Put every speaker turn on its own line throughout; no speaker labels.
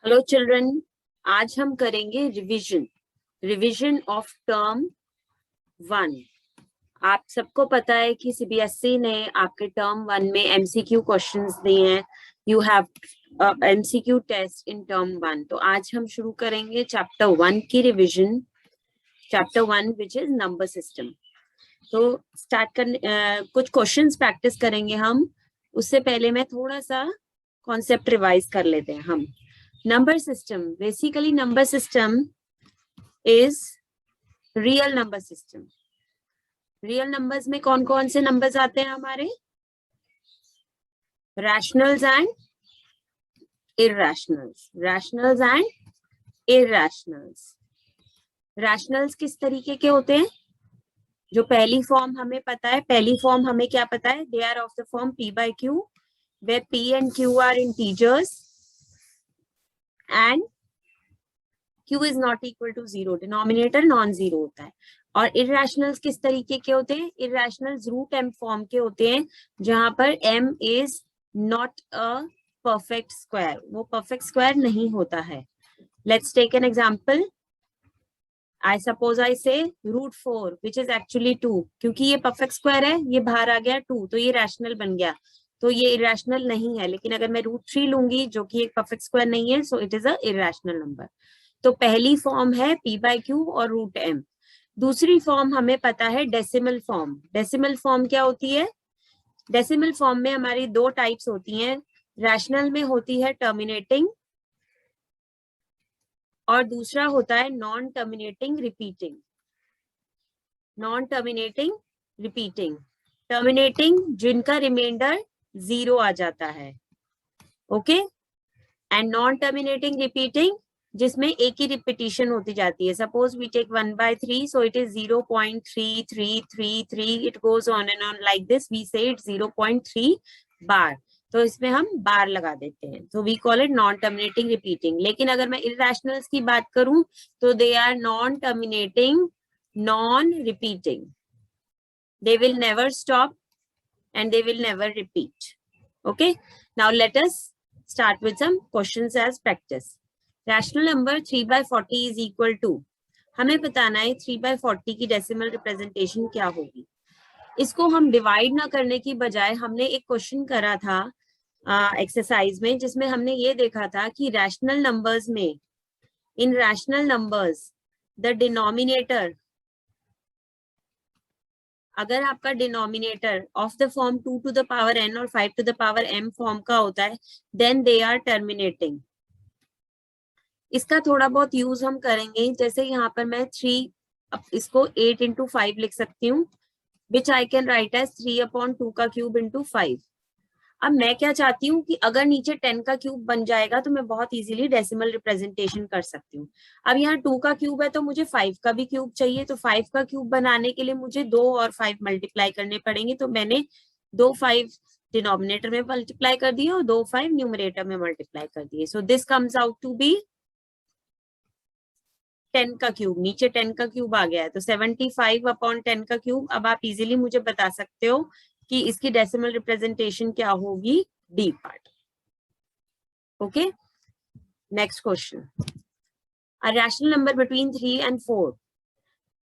Hello children, आज हम करेंगे रिवीजन ऑफ टर्म 1। आप सबको पता है कि सीबीएसई ने आपके टर्म 1 में एमसीक्यू क्वेश्चंस दिए हैं। You have MCQ test in term 1। तो आज हम शुरू करेंगे चैप्टर 1 की revision, chapter 1 which is number system. तो स्टार्ट करने कुछ क्वेश्चंस प्रैक्टिस करेंगे हम। उससे पहले मैं थोड़ा सा कॉन्सेप्ट रिवाइज कर लेते हैं हम। Number system, basically number system is real number system. Real numbers में कौन कौन से numbers आते हैं हमारे? Rationals and irrationals. Rationals and irrationals. Rationals किस तरीके के होते हैं? जो पहली फॉर्म हमें पता है, पहली फॉर्म हमें क्या पता है? They are of the form P by Q, where P and Q are integers and Q is not equal to 0, denominator non zero होता है। और इरेशनल्स किस तरीके के होते हैं? इरेशनल्स रूट m फॉर्म के होते हैं, जहां पर m is not a perfect square, वो परफेक्ट स्क्वायर नहीं होता है। Let's take an example. I suppose I say √4 which is actually 2, क्योंकि ये परफेक्ट स्क्वायर है, ये बाहर आ गया 2, तो ये रैशनल बन गया, तो ये इरेशनल नहीं है। लेकिन अगर मैं √3 लूंगी जो कि एक परफेक्ट स्क्वायर नहीं है, सो it is a irrational number. तो पहली फॉर्म है P by Q और √m। दूसरी फॉर्म हमें पता है डेसिमल फॉर्म। डेसिमल फॉर्म क्या होती है? डेसिमल फॉर्म में हमारी दो टाइप्स होती हैं। रैशनल में होती है टर्मिनेटिंग और दूसरा होता है non terminating repeating. Non terminating repeating, terminating जिनका रिमाइंडर 0 आ जाता है, okay, and non terminating repeating जिसमें एक ही रिपीटिशन होती जाती है। Suppose we take 1/3, so it is 0.3333, it goes on and on like this. We say it 0.3 bar, तो इसमें हम बार लगा देते हैं, तो we call it non terminating repeating. लेकिन अगर मैं इरेशनल्स की बात करूं तो they are non terminating non repeating, they will never stop and they will never repeat. Okay, now let us start with some questions as practice. Rational number 3/40 is equal to, हमें बताना है 3/40 की decimal representation क्या होगी। इसको हम divide ना करने की बजाय हमने एक क्वेश्चन करा था एक्सरसाइज में, जिसमें हमने ये देखा था कि रैशनल नंबर्स में, इन रैशनल नंबर्स द डिनोमिनेटर, अगर आपका denominator of the form 2 to the power n और 5 to the power m form का होता है, देन दे आर टर्मिनेटिंग। इसका थोड़ा बहुत यूज हम करेंगे, जैसे यहाँ पर मैं 3, इसको 8 into 5 लिख सकती हूँ, विच आई कैन राइट एज 3/2 का क्यूब into 5। अब मैं क्या चाहती हूँ कि अगर नीचे 10 का क्यूब बन जाएगा तो मैं बहुत इजीली डेसिमल रिप्रेजेंटेशन कर सकती हूँ। अब यहाँ 2 का क्यूब है तो मुझे 5 का भी क्यूब चाहिए, तो 5 का क्यूब बनाने के लिए मुझे 2 और 5 मल्टीप्लाई करने पड़ेंगे। तो मैंने 2 5 डिनोमिनेटर में मल्टीप्लाई कर दिए और 2 5 न्यूमरेटर में मल्टीप्लाई कर दिए। So this comes out to be 10 का क्यूब। नीचे 10 का क्यूब आ गया है, तो 75/10 का क्यूब। अब आप इजीली मुझे बता सकते हो कि इसकी डेसिमल रिप्रेजेंटेशन क्या होगी, D part. Okay, next question. A rational number between 3 and 4,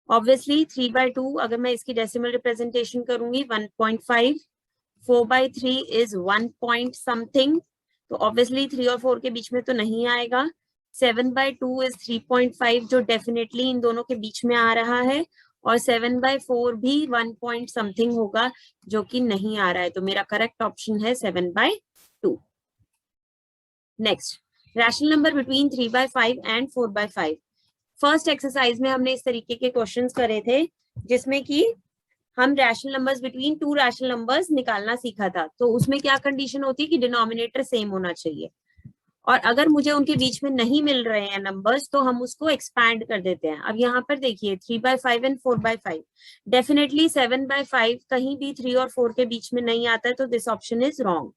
obviously 3/2 अगर मैं इसकी डेसिमल रिप्रेजेंटेशन करूंगी 1.5, 4/3 इज 1 point something, तो ऑब्वियसली 3 और 4 के बीच में तो नहीं आएगा। 7/2 इज 3.5, जो डेफिनेटली इन दोनों के बीच में आ रहा है, और 7/4 भी 1 point something होगा, जो कि नहीं आ रहा है, तो मेरा करेक्ट ऑप्शन है 7/2। Next, rational number between 3/5 and 4/5। First exercise में हमने इस तरीके के क्वेश्चंस करे थे, जिसमें कि हम rational numbers between 2 rational numbers निकालना सीखा था। तो उसमें क्या कंडीशन होती है कि डिनोमिनेटर सेम होना चाहिए, और अगर मुझे उनके बीच में नहीं मिल रहे हैं नंबर्स तो हम उसको एक्सपैंड कर देते हैं। अब यहाँ पर देखिए 3/5 and 4/5, डेफिनेटली 7/5 कहीं भी 3 और 4 के बीच में नहीं आता है, तो this option is wrong.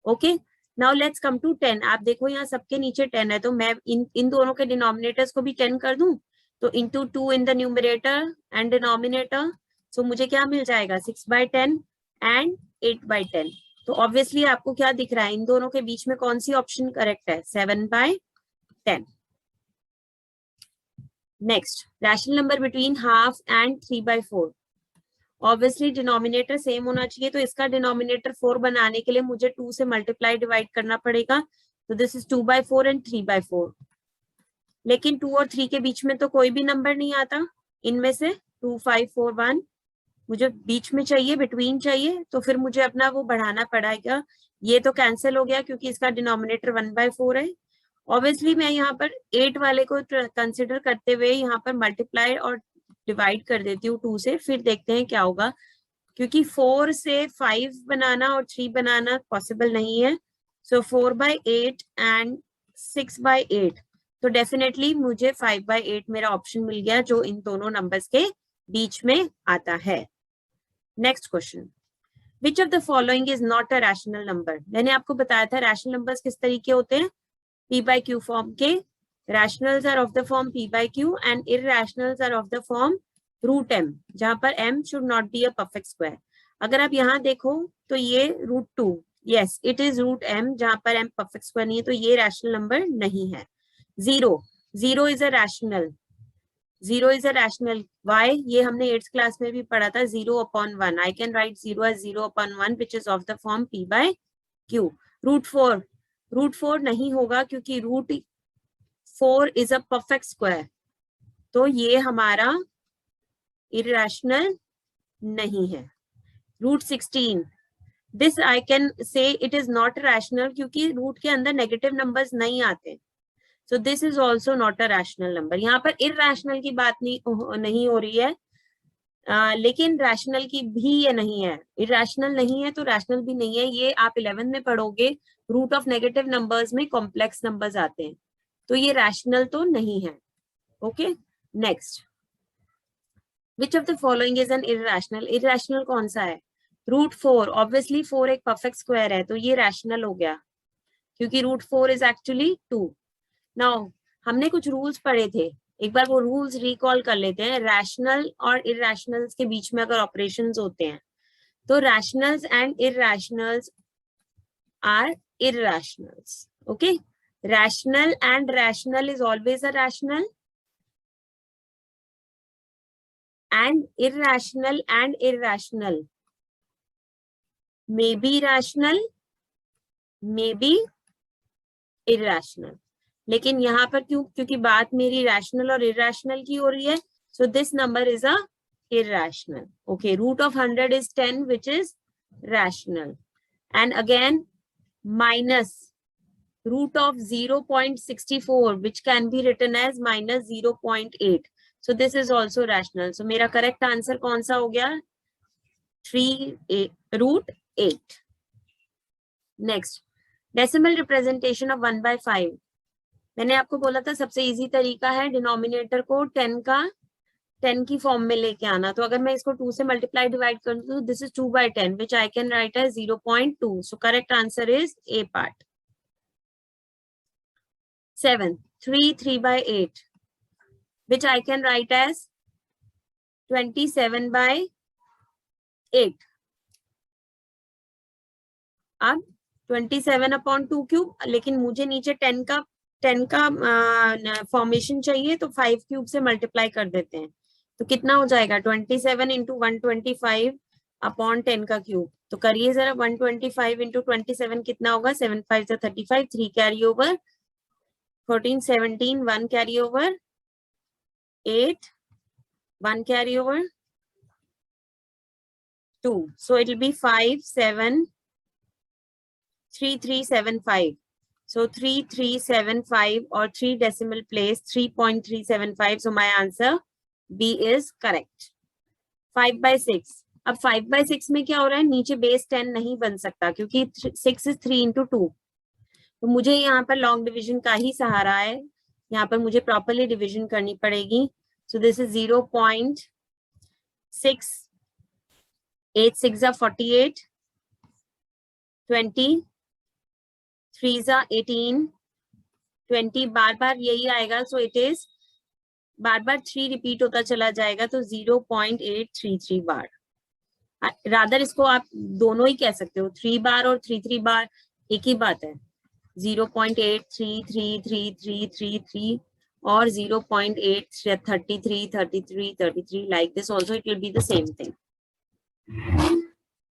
Okay, now let's come to 10। आप देखो यहाँ सबके नीचे 10 है, तो मैं इन दोनों के डिनोमिनेटर्स को भी 10 कर दूं, तो into 2 in the numerator and denominator, so मुझे क्या मिल जाएगा 6/10 and 8/10। तो ऑब्वियसली आपको क्या दिख रहा है, इन दोनों के बीच में कौन सी ऑप्शन करेक्ट है, 7/10। Next, rational number between half and 3/4। Obviously denominator same होना चाहिए, तो इसका डिनोमिनेटर 4 बनाने के लिए मुझे 2 से मल्टीप्लाई डिवाइड करना पड़ेगा, तो दिस इज 2/4 एंड 3/4। लेकिन 2 और 3 के बीच में तो कोई भी नंबर नहीं आता, इनमें से 2, 5, 4, 1 मुझे बीच में चाहिए, बिटवीन चाहिए, तो फिर मुझे अपना वो बढ़ाना पड़ेगा। ये तो कैंसिल हो गया क्योंकि इसका डिनोमिनेटर 1/4 है। ऑब्वियसली मैं यहाँ पर 8 वाले को कंसिडर करते हुए यहाँ पर मल्टीप्लाई और डिवाइड कर देती हूँ 2 से, फिर देखते हैं क्या होगा, क्योंकि 4 से 5 बनाना और 3 बनाना पॉसिबल नहीं है। सो 4/8 एंड 6/8, तो डेफिनेटली मुझे 5/8 मेरा ऑप्शन मिल गया जो इन दोनों नंबर्स के बीच में आता है। Next question, which of the following is not a rational number. मैंने आपको बताया था रैशनल नंबर्स किस तरीके होते हैं, p/q फॉर्म के। Rationals are of the form p/q and irrationals are of the form √m, जहां पर m should not be a perfect square. अगर आप यहाँ देखो तो ये √2, यस इट इज √m, जहां पर m परफेक्ट स्क्वायर नहीं है, तो ये रैशनल नंबर नहीं है। 0 is a rational, 0 is a rational. Why? ये हमने 8th क्लास में भी पढ़ा था, 0/1. I can write 0 as 0/1 which is of the form p/q. √4 नहीं होगा क्योंकि √4 is a perfect square, तो ये हमारा irrational नहीं है। √16, this I can say it is not rational क्योंकि रूट के अंदर नेगेटिव नंबर्स नहीं आते, so this is also not a rational number. यहाँ पर irrational की बात नहीं हो रही है, लेकिन रैशनल की भी ये नहीं है, इरेशनल नहीं है तो रैशनल भी नहीं है। ये आप 11 में पढ़ोगे, रूट ऑफ नेगेटिव नंबर्स में कॉम्प्लेक्स नंबर्स आते हैं, तो ये रैशनल तो नहीं है। Okay, next, which of the following is an irrational. Irrational कौन सा है, √4। ऑब्वियसली 4 एक परफेक्ट स्क्वायर है, तो ये रैशनल हो गया क्योंकि √4 इज एक्चुअली 2। नाउ हमने कुछ रूल्स पढ़े थे, एक बार वो रूल्स रिकॉल कर लेते हैं। रैशनल और इरैशनल्स के बीच में अगर ऑपरेशंस होते हैं तो rationals and irrationals are irrationals. Okay, rational and rational is always a rational, and irrational may be rational, may be irrational. लेकिन यहाँ पर क्योंकि बात मेरी रैशनल और इरैशनल की हो रही है, so this number is a irrational. Okay, root of 100 is 10, which is rational. And again, minus root of 0.64, which can be written as minus 0.8. So this is also rational. So मेरा correct answer कौन सा हो गया, 3√8. Next, decimal representation of 1/5. मैंने आपको बोला था सबसे इजी तरीका है डिनोमिनेटर को 10 की फॉर्म में लेके आना। तो अगर मैं इसको 2 से मल्टीप्लाई डिवाइड कर दूं, this is 2/10 which I can write as 0.2. So correct answer is A part. 7, 3/8 which I can write as 27/8. अब 27/2 क्यूब, लेकिन मुझे नीचे 10 का फॉर्मेशन चाहिए, तो 5 क्यूब से मल्टीप्लाई कर देते हैं, तो कितना हो जाएगा 27 × 125/10 का क्यूब। तो करिए जरा, 125 × 27 कितना होगा, 7 5 35, 3 carry over, 14 17, 1 carry over, 8 1 carry over, 2, so it will be 5 7 3 3 7 5. So 3375 or 3 decimal place 3.375. So my answer B is correct. 5/6. अब 5/6 में क्या हो रहा है, नीचे बेस 10 नहीं बन सकता क्योंकि 6 is 3 × 2. तो मुझे यहाँ पर लॉन्ग डिविजन का ही सहारा है, यहाँ पर मुझे प्रॉपरली डिविजन करनी पड़ेगी। So this is 0.6, 8 6 are 48, 20 3 are 18, 20 बार बार यही आएगा, सो it is bar bar 3 repeat होता चला जाएगा, तो 0.833 बार। रादर इसको आप दोनों ही कह सकते हो, 3 बार और 3 बार एक ही बात है। 0.8333333 or 0.83333 like this also it will be the same thing.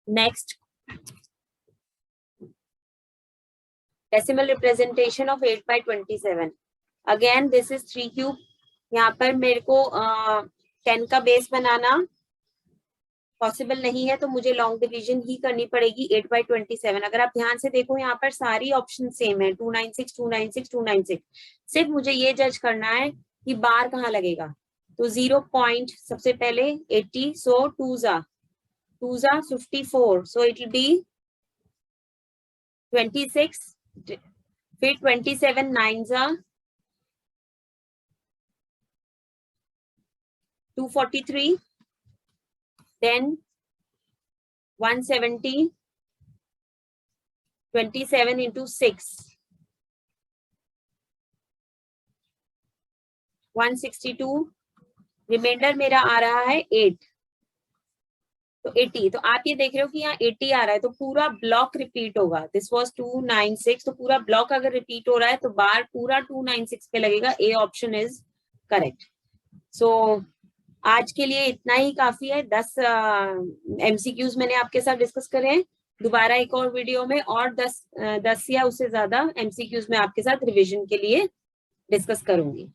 Next, decimal representation of 8/27. Again this is 3 cube. यहाँ पर मेरे को 10 का बेस बनाना पॉसिबल नहीं है, तो मुझे लॉन्ग डिवीजन ही करनी पड़ेगी 8/27। अगर आप ध्यान से देखो यहाँ पर सारी ऑप्शन सेम है, 296 296 296। सिर्फ मुझे ये जज करना है कि बार कहाँ लगेगा। तो 0 पॉइंट सबसे पहले 80, सो 2 जा 54, सो इट विल बी 26, फिर 27 9 जा 243, then 170, 27 into 6, 162, रिमाइंडर मेरा आ रहा है 8, तो 80। तो आप ये देख रहे हो कि यहाँ 80 आ रहा है, तो पूरा ब्लॉक रिपीट होगा। दिस वाज 296, तो पूरा ब्लॉक अगर रिपीट हो रहा है तो बार पूरा 296 पे लगेगा। A option is correct. So आज के लिए इतना ही काफी है। 10 MCQs मैंने आपके साथ डिस्कस करे हैं। दोबारा एक और वीडियो में और 10 या उससे ज्यादा MCQs मैं आपके साथ रिवीजन के लिए डिस्कस करूंगी।